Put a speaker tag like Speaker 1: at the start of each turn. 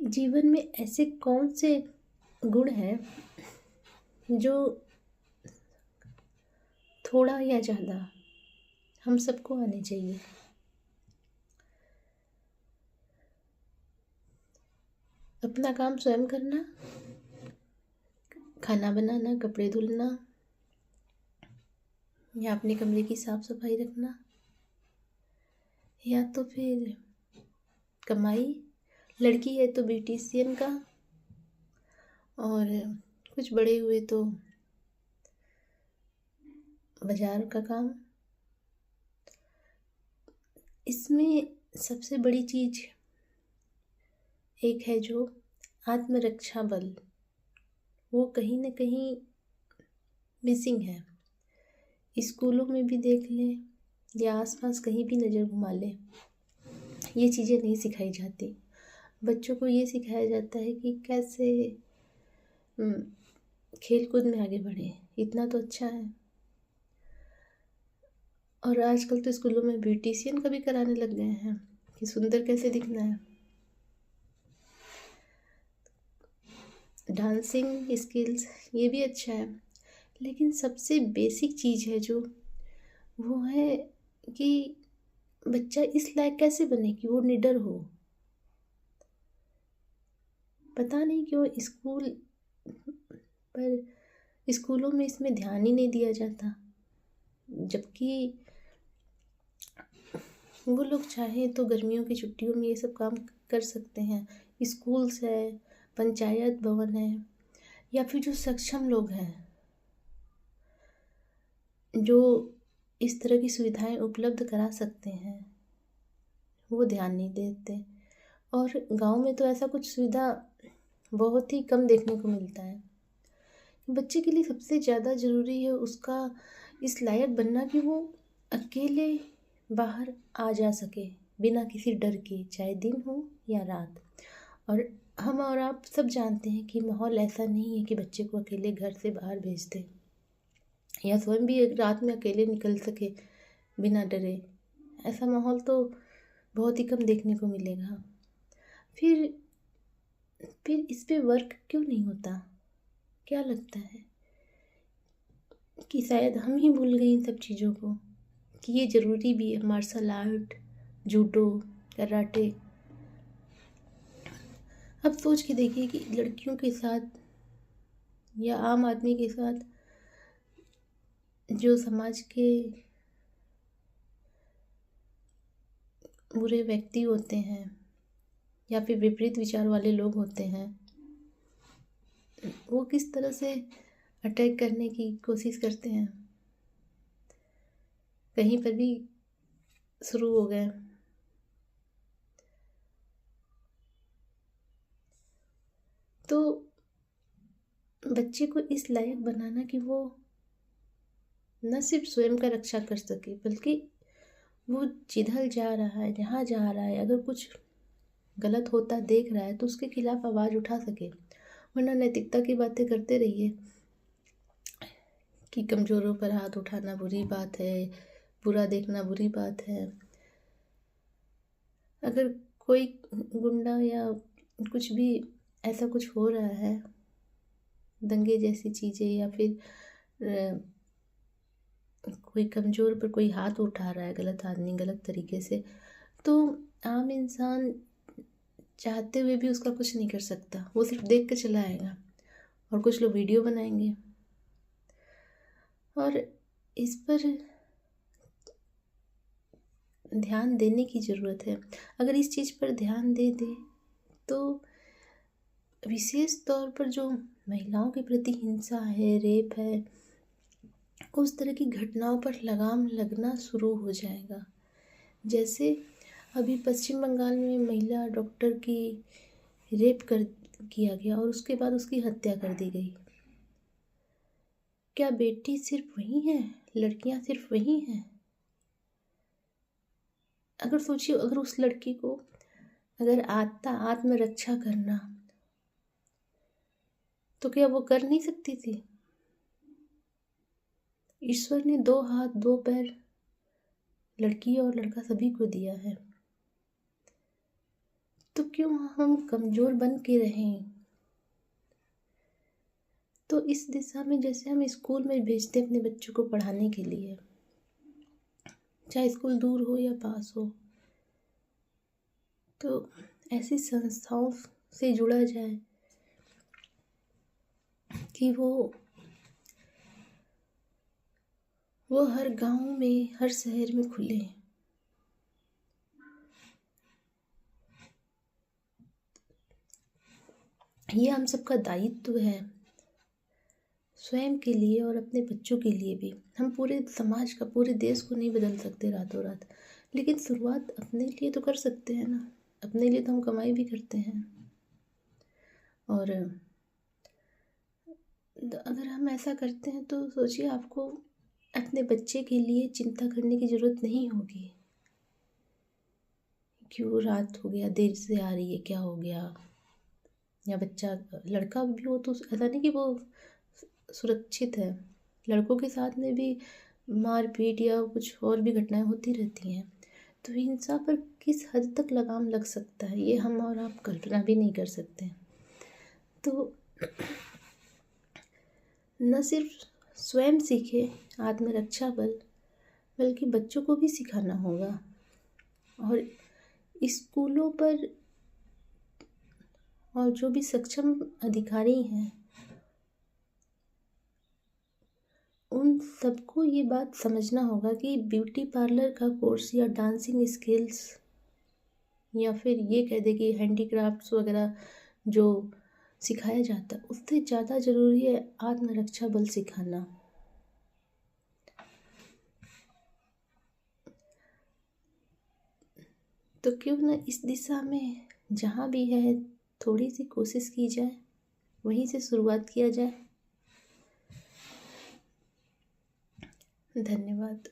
Speaker 1: जीवन में ऐसे कौन से गुण हैं जो थोड़ा या ज़्यादा हम सबको आने चाहिए। अपना काम स्वयं करना, खाना बनाना, कपड़े धुलना या अपने कमरे की साफ सफाई रखना, या तो फिर कमाई, लड़की है तो ब्यूटिशियन का, और कुछ बड़े हुए तो बाजार का काम। इसमें सबसे बड़ी चीज एक है जो आत्मरक्षा बल, वो कहीं ना कहीं मिसिंग है। स्कूलों में भी देख लें या आसपास कहीं भी नज़र घुमा लें, ये चीज़ें नहीं सिखाई जाती। बच्चों को ये सिखाया जाता है कि कैसे खेल कूद में आगे बढ़े, इतना तो अच्छा है। और आजकल तो स्कूलों में ब्यूटिशियन का भी कराने लग गए हैं कि सुंदर कैसे दिखना है। डांसिंग स्किल्स ये भी अच्छा है, लेकिन सबसे बेसिक चीज़ है जो वो है कि बच्चा इस लायक कैसे बने कि वो निडर हो। पता नहीं क्यों स्कूलों में इसमें ध्यान ही नहीं दिया जाता, जबकि वो लोग चाहें तो गर्मियों की छुट्टियों में ये सब काम कर सकते हैं। स्कूल्स है, पंचायत भवन है, या फिर जो सक्षम लोग हैं जो इस तरह की सुविधाएं उपलब्ध करा सकते हैं, वो ध्यान नहीं देते। और गांव में तो ऐसा कुछ सुविधा बहुत ही कम देखने को मिलता है। बच्चे के लिए सबसे ज़्यादा ज़रूरी है उसका इस लायक बनना कि वो अकेले बाहर आ जा सके बिना किसी डर के, चाहे दिन हो या रात। और हम और आप सब जानते हैं कि माहौल ऐसा नहीं है कि बच्चे को अकेले घर से बाहर भेज दे, या स्वयं भी एक रात में अकेले निकल सके बिना डरे। ऐसा माहौल तो बहुत ही कम देखने को मिलेगा। फिर इस पे वर्क क्यों नहीं होता? क्या लगता है कि शायद हम ही भूल गए इन सब चीज़ों को, कि ये ज़रूरी भी है। Martial art, judo, karate. अब सोच के देखिए कि लड़कियों के साथ या आम आदमी के साथ जो समाज के बुरे व्यक्ति होते हैं या फिर विपरीत विचार वाले लोग होते हैं, वो किस तरह से अटैक करने की कोशिश करते हैं। कहीं पर भी शुरू हो गए। तो बच्चे को इस लायक बनाना कि वो न सिर्फ स्वयं का रक्षा कर सके, बल्कि वो जिधर जा रहा है, जहाँ जा रहा है, अगर कुछ गलत होता देख रहा है तो उसके खिलाफ आवाज़ उठा सके। वरना नैतिकता की बातें करते रहिए कि कमज़ोरों पर हाथ उठाना बुरी बात है, बुरा देखना बुरी बात है। अगर कोई गुंडा या कुछ भी ऐसा कुछ हो रहा है, दंगे जैसी चीज़ें, या फिर कोई कमज़ोर पर कोई हाथ उठा रहा है, गलत आदमी गलत तरीके से, तो आम इंसान चाहते हुए भी उसका कुछ नहीं कर सकता। वो सिर्फ देख कर चला आएगा, और कुछ लोग वीडियो बनाएंगे। और इस पर ध्यान देने की ज़रूरत है। अगर इस चीज़ पर ध्यान दे दे तो विशेष तौर पर जो महिलाओं के प्रति हिंसा है, रेप है, उस तरह की घटनाओं पर लगाम लगना शुरू हो जाएगा। जैसे अभी पश्चिम बंगाल में महिला डॉक्टर की किया गया और उसके बाद उसकी हत्या कर दी गई। क्या बेटी सिर्फ वही है? लड़कियां सिर्फ वही हैं? अगर सोचिए, अगर उस लड़की को अगर आता आत्मरक्षा करना, तो क्या वो कर नहीं सकती थी? ईश्वर ने 2 हाथ 2 पैर लड़की और लड़का सभी को दिया है। तो क्यों हम कमज़ोर बन के रहें। तो इस दिशा में जैसे हम स्कूल में भेजते हैं अपने बच्चों को पढ़ाने के लिए, चाहे स्कूल दूर हो या पास हो, तो ऐसी संस्थाओं से जुड़ा जाए कि वो हर गांव में, हर शहर में खुले। ये हम सबका दायित्व है, स्वयं के लिए और अपने बच्चों के लिए भी। हम पूरे समाज का, पूरे देश को नहीं बदल सकते रातों रात, लेकिन शुरुआत अपने लिए तो कर सकते हैं ना। अपने लिए तो हम कमाई भी करते हैं, और अगर हम ऐसा करते हैं तो सोचिए, आपको अपने बच्चे के लिए चिंता करने की ज़रूरत नहीं होगी। क्यों रात हो गया, देर से आ रही है, क्या हो गया। या बच्चा, लड़का भी हो तो ऐसा नहीं कि वो सुरक्षित है। लड़कों के साथ में भी मारपीट या कुछ और भी घटनाएं होती रहती हैं। तो हिंसा पर किस हद तक लगाम लग सकता है, ये हम और आप कल्पना भी नहीं कर सकते। तो न सिर्फ स्वयं सीखे आत्मरक्षा बल, बल्कि बच्चों को भी सिखाना होगा। और स्कूलों पर और जो भी सक्षम अधिकारी हैं, उन सबको ये बात समझना होगा कि ब्यूटी पार्लर का कोर्स या डांसिंग स्किल्स, या फिर ये कह दे कि हैंडीक्राफ्ट्स वगैरह जो सिखाया जाता है, उससे ज़्यादा ज़रूरी है आत्मरक्षा बल सिखाना। तो क्यों न इस दिशा में जहाँ भी है थोड़ी सी कोशिश की जाए, वहीं से शुरुआत किया जाए। धन्यवाद।